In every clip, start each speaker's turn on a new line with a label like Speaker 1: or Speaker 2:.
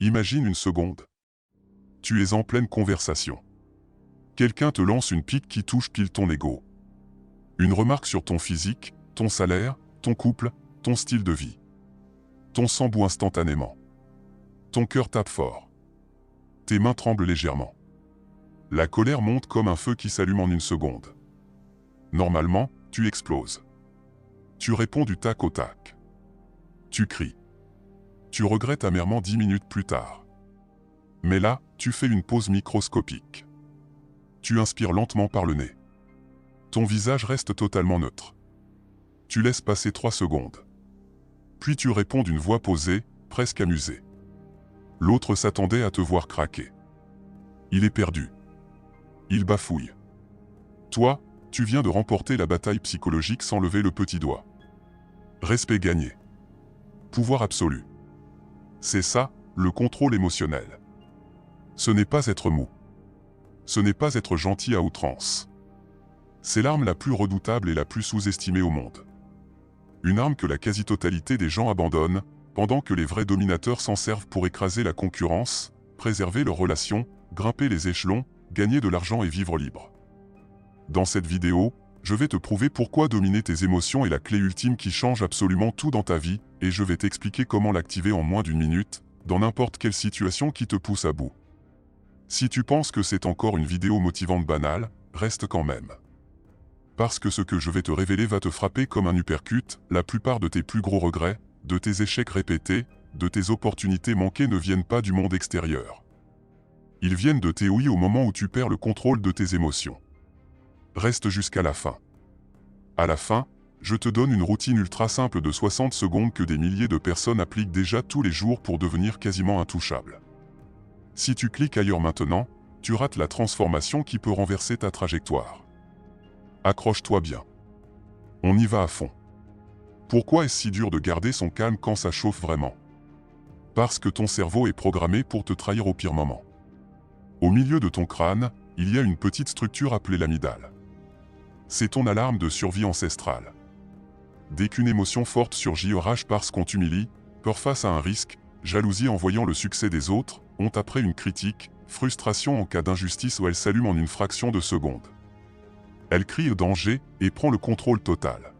Speaker 1: Imagine une seconde. Tu es en pleine conversation. Quelqu'un te lance une pique qui touche pile ton ego. Une remarque sur ton physique, ton salaire, ton couple, ton style de vie. Ton sang bout instantanément. Ton cœur tape fort. Tes mains tremblent légèrement. La colère monte comme un feu qui s'allume en une seconde. Normalement, tu exploses. Tu réponds du tac au tac. Tu cries. Tu regrettes amèrement 10 minutes plus tard. Mais là, tu fais une pause microscopique. Tu inspires lentement par le nez. Ton visage reste totalement neutre. Tu laisses passer 3 secondes. Puis tu réponds d'une voix posée, presque amusée. L'autre s'attendait à te voir craquer. Il est perdu. Il bafouille. Toi, tu viens de remporter la bataille psychologique sans lever le petit doigt. Respect gagné. Pouvoir absolu. C'est ça, le contrôle émotionnel. Ce n'est pas être mou. Ce n'est pas être gentil à outrance. C'est l'arme la plus redoutable et la plus sous-estimée au monde. Une arme que la quasi-totalité des gens abandonnent, pendant que les vrais dominateurs s'en servent pour écraser la concurrence, préserver leurs relations, grimper les échelons, gagner de l'argent et vivre libre. Dans cette vidéo, je vais te prouver pourquoi dominer tes émotions est la clé ultime qui change absolument tout dans ta vie, et je vais t'expliquer comment l'activer en moins d'une minute, dans n'importe quelle situation qui te pousse à bout. Si tu penses que c'est encore une vidéo motivante banale, reste quand même. Parce que ce que je vais te révéler va te frapper comme un uppercut, la plupart de tes plus gros regrets, de tes échecs répétés, de tes opportunités manquées ne viennent pas du monde extérieur. Ils viennent de tes oui au moment où tu perds le contrôle de tes émotions. Reste jusqu'à la fin. À la fin, je te donne une routine ultra simple de 60 secondes que des milliers de personnes appliquent déjà tous les jours pour devenir quasiment intouchables. Si tu cliques ailleurs maintenant, tu rates la transformation qui peut renverser ta trajectoire. Accroche-toi bien. On y va à fond. Pourquoi est-ce si dur de garder son calme quand ça chauffe vraiment? Parce que ton cerveau est programmé pour te trahir au pire moment. Au milieu de ton crâne, il y a une petite structure appelée l'amygdale. C'est ton alarme de survie ancestrale. Dès qu'une émotion forte surgit, rage parce qu'on t'humilie, peur face à un risque, jalousie en voyant le succès des autres, honte après une critique, frustration en cas d'injustice, où elle s'allume en une fraction de seconde. Elle crie au danger et prend le contrôle total.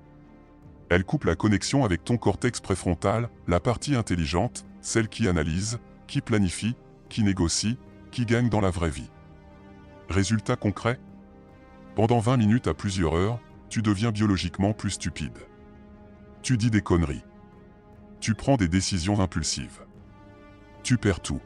Speaker 1: Elle coupe la connexion avec ton cortex préfrontal, la partie intelligente, celle qui analyse, qui planifie, qui négocie, qui gagne dans la vraie vie. Résultat concret? Pendant 20 minutes à plusieurs heures, tu deviens biologiquement plus stupide. Tu dis des conneries. Tu prends des décisions impulsives. Tu perds tout.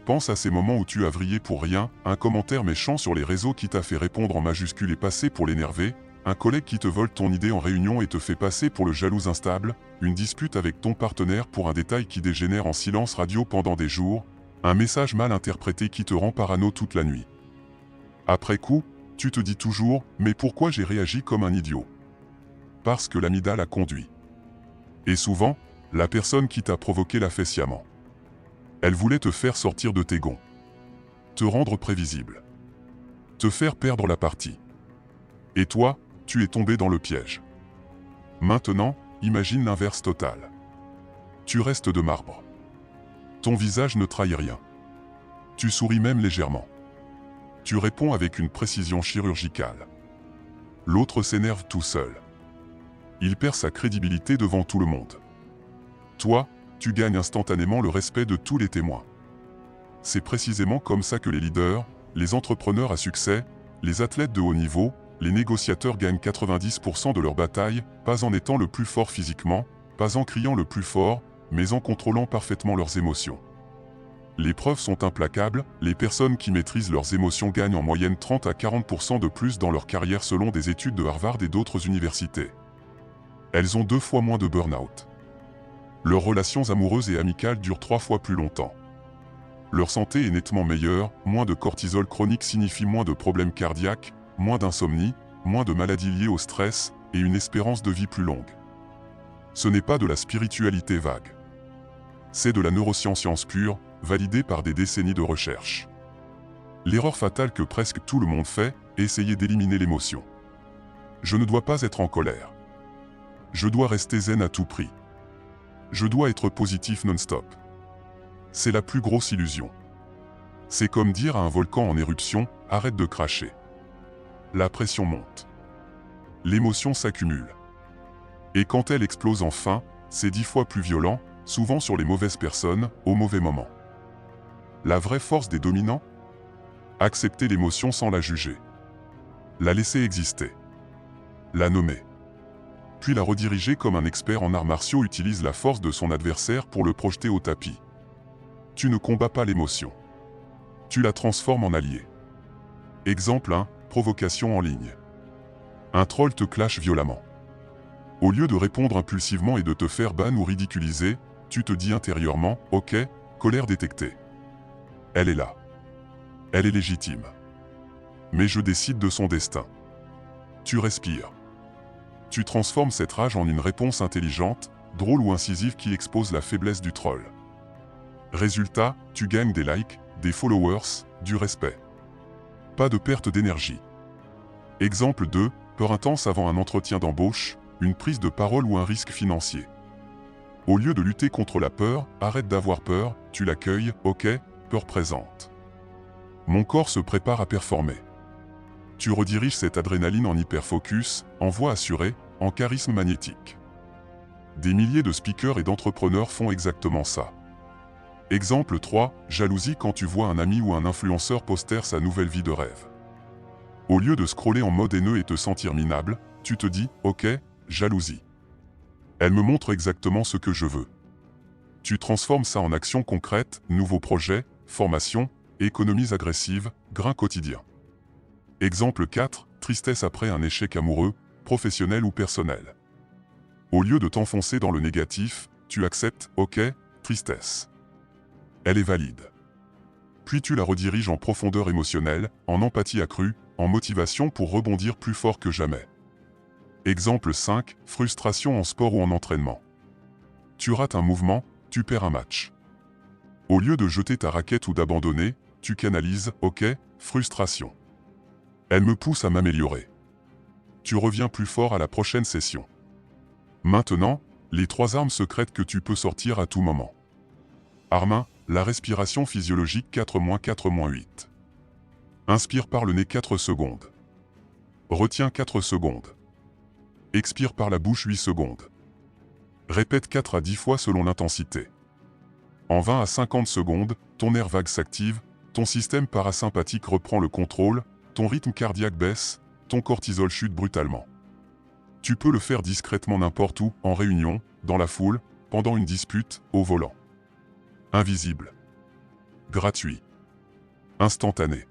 Speaker 1: Pense à ces moments où tu as vrillé pour rien, un commentaire méchant sur les réseaux qui t'a fait répondre en majuscule et passer pour l'énervé, un collègue qui te vole ton idée en réunion et te fait passer pour le jaloux instable, une dispute avec ton partenaire pour un détail qui dégénère en silence radio pendant des jours, un message mal interprété qui te rend parano toute la nuit. Après coup, tu te dis toujours « Mais pourquoi j'ai réagi comme un idiot ?» Parce que l'amygdale a conduit. Et souvent, la personne qui t'a provoqué l'a fait sciemment. Elle voulait te faire sortir de tes gonds. Te rendre prévisible. Te faire perdre la partie. Et toi, tu es tombé dans le piège. Maintenant, imagine l'inverse total. Tu restes de marbre. Ton visage ne trahit rien. Tu souris même légèrement. Tu réponds avec une précision chirurgicale. L'autre s'énerve tout seul. Il perd sa crédibilité devant tout le monde. Toi, tu gagnes instantanément le respect de tous les témoins. C'est précisément comme ça que les leaders, les entrepreneurs à succès, les athlètes de haut niveau, les négociateurs gagnent 90% de leur bataille, pas en étant le plus fort physiquement, pas en criant le plus fort, mais en contrôlant parfaitement leurs émotions. Les preuves sont implacables, les personnes qui maîtrisent leurs émotions gagnent en moyenne 30 à 40% de plus dans leur carrière selon des études de Harvard et d'autres universités. Elles ont 2 fois moins de burn-out. Leurs relations amoureuses et amicales durent 3 fois plus longtemps. Leur santé est nettement meilleure, moins de cortisol chronique signifie moins de problèmes cardiaques, moins d'insomnie, moins de maladies liées au stress, et une espérance de vie plus longue. Ce n'est pas de la spiritualité vague. C'est de la neuroscience pure, validée par des décennies de recherche. L'erreur fatale que presque tout le monde fait, est essayer d'éliminer l'émotion. Je ne dois pas être en colère. Je dois rester zen à tout prix. Je dois être positif non-stop. C'est la plus grosse illusion. C'est comme dire à un volcan en éruption, arrête de cracher. La pression monte. L'émotion s'accumule. Et quand elle explose enfin, c'est 10 fois plus violent, souvent sur les mauvaises personnes, au mauvais moment. La vraie force des dominants? Accepter l'émotion sans la juger. La laisser exister. La nommer. Puis la rediriger comme un expert en arts martiaux utilise la force de son adversaire pour le projeter au tapis. Tu ne combats pas l'émotion. Tu la transformes en allié. Exemple 1, provocation en ligne. Un troll te clash violemment. Au lieu de répondre impulsivement et de te faire ban ou ridiculiser, tu te dis intérieurement, ok, colère détectée. Elle est là. Elle est légitime. Mais je décide de son destin. Tu respires. Tu transformes cette rage en une réponse intelligente, drôle ou incisive qui expose la faiblesse du troll. Résultat, tu gagnes des likes, des followers, du respect. Pas de perte d'énergie. Exemple 2, peur intense avant un entretien d'embauche, une prise de parole ou un risque financier. Au lieu de lutter contre la peur, arrête d'avoir peur, tu l'accueilles, ok, peur présente. Mon corps se prépare à performer. Tu rediriges cette adrénaline en hyperfocus, en voix assurée, en charisme magnétique. Des milliers de speakers et d'entrepreneurs font exactement ça. Exemple 3, jalousie quand tu vois un ami ou un influenceur poster sa nouvelle vie de rêve. Au lieu de scroller en mode haineux et te sentir minable, tu te dis, ok, jalousie. Elle me montre exactement ce que je veux. Tu transformes ça en action concrète, nouveaux projets, formation, économies agressives, grain quotidien. Exemple 4, tristesse après un échec amoureux, professionnel ou personnel. Au lieu de t'enfoncer dans le négatif, tu acceptes, ok, tristesse. Elle est valide. Puis tu la rediriges en profondeur émotionnelle, en empathie accrue, en motivation pour rebondir plus fort que jamais. Exemple 5, frustration en sport ou en entraînement. Tu rates un mouvement, tu perds un match. Au lieu de jeter ta raquette ou d'abandonner, tu canalises, ok, frustration. Elle me pousse à m'améliorer. Tu reviens plus fort à la prochaine session. Maintenant, les 3 armes secrètes que tu peux sortir à tout moment. Arme 1, la respiration physiologique 4-4-8. Inspire par le nez 4 secondes. Retiens 4 secondes. Expire par la bouche 8 secondes. Répète 4 à 10 fois selon l'intensité. En 20 à 50 secondes, ton nerf vague s'active, ton système parasympathique reprend le contrôle, ton rythme cardiaque baisse, ton cortisol chute brutalement. Tu peux le faire discrètement n'importe où, en réunion, dans la foule, pendant une dispute, au volant. Invisible. Gratuit. Instantané.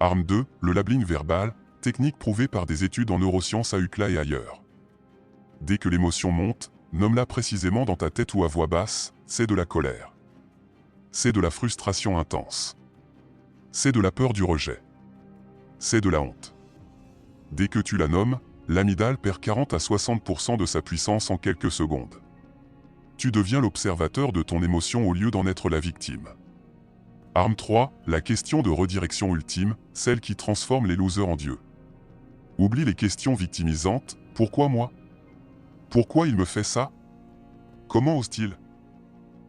Speaker 1: Arme 2, le labeling verbal, technique prouvée par des études en neurosciences à UCLA et ailleurs. Dès que l'émotion monte, nomme-la précisément dans ta tête ou à voix basse, c'est de la colère. C'est de la frustration intense. C'est de la peur du rejet. C'est de la honte. Dès que tu la nommes, l'amygdale perd 40 à 60% de sa puissance en quelques secondes. Tu deviens l'observateur de ton émotion au lieu d'en être la victime. Arme 3, la question de redirection ultime, celle qui transforme les losers en dieux. Oublie les questions victimisantes, pourquoi moi? Pourquoi il me fait ça? Comment ose-t-il?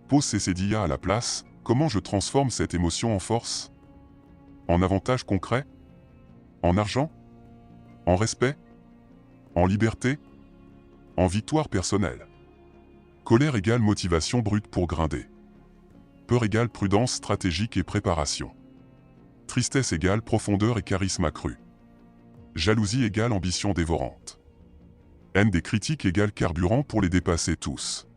Speaker 1: Pose ces CDIA à la place, comment je transforme cette émotion en force? En avantage concret? En argent? En respect? En liberté? En victoire personnelle? Colère égale motivation brute pour grinder. Peur égale prudence stratégique et préparation. Tristesse égale profondeur et charisme accru. Jalousie égale ambition dévorante. Haine des critiques égale carburant pour les dépasser tous.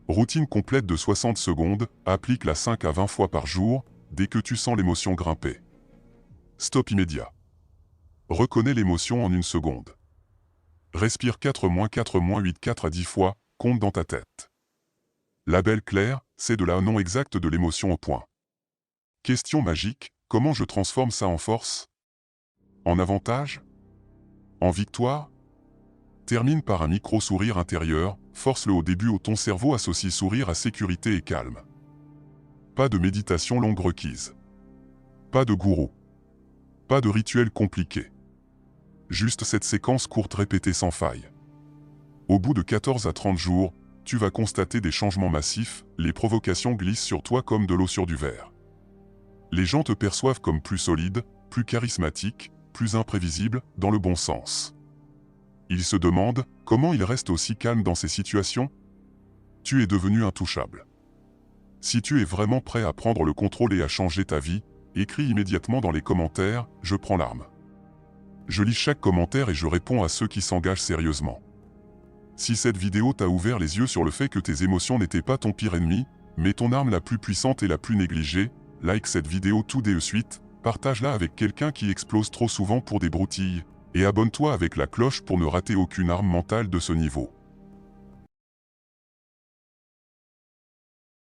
Speaker 1: Routine complète de 60 secondes, applique-la 5 à 20 fois par jour, dès que tu sens l'émotion grimper. Stop immédiat. Reconnais l'émotion en 1 seconde. Respire 4-4-8 4 à 10 fois, compte dans ta tête. Label clair, c'est de la non exacte de l'émotion au point. Question magique, comment je transforme ça en force? En avantage? En victoire? Termine par un micro-sourire intérieur, force-le au début où ton cerveau associe sourire à sécurité et calme. Pas de méditation longue requise. Pas de gourou. Pas de rituel compliqué. Juste cette séquence courte répétée sans faille. Au bout de 14 à 30 jours, tu vas constater des changements massifs, les provocations glissent sur toi comme de l'eau sur du verre. Les gens te perçoivent comme plus solide, plus charismatique, plus imprévisible, dans le bon sens. Ils se demandent comment il reste aussi calme dans ces situations. Tu es devenu intouchable. Si tu es vraiment prêt à prendre le contrôle et à changer ta vie, écris immédiatement dans les commentaires « Je prends l'arme ». Je lis chaque commentaire et je réponds à ceux qui s'engagent sérieusement. Si cette vidéo t'a ouvert les yeux sur le fait que tes émotions n'étaient pas ton pire ennemi, mais ton arme la plus puissante et la plus négligée, like cette vidéo tout de suite, partage-la avec quelqu'un qui explose trop souvent pour des broutilles, et abonne-toi avec la cloche pour ne rater aucune arme mentale de ce niveau.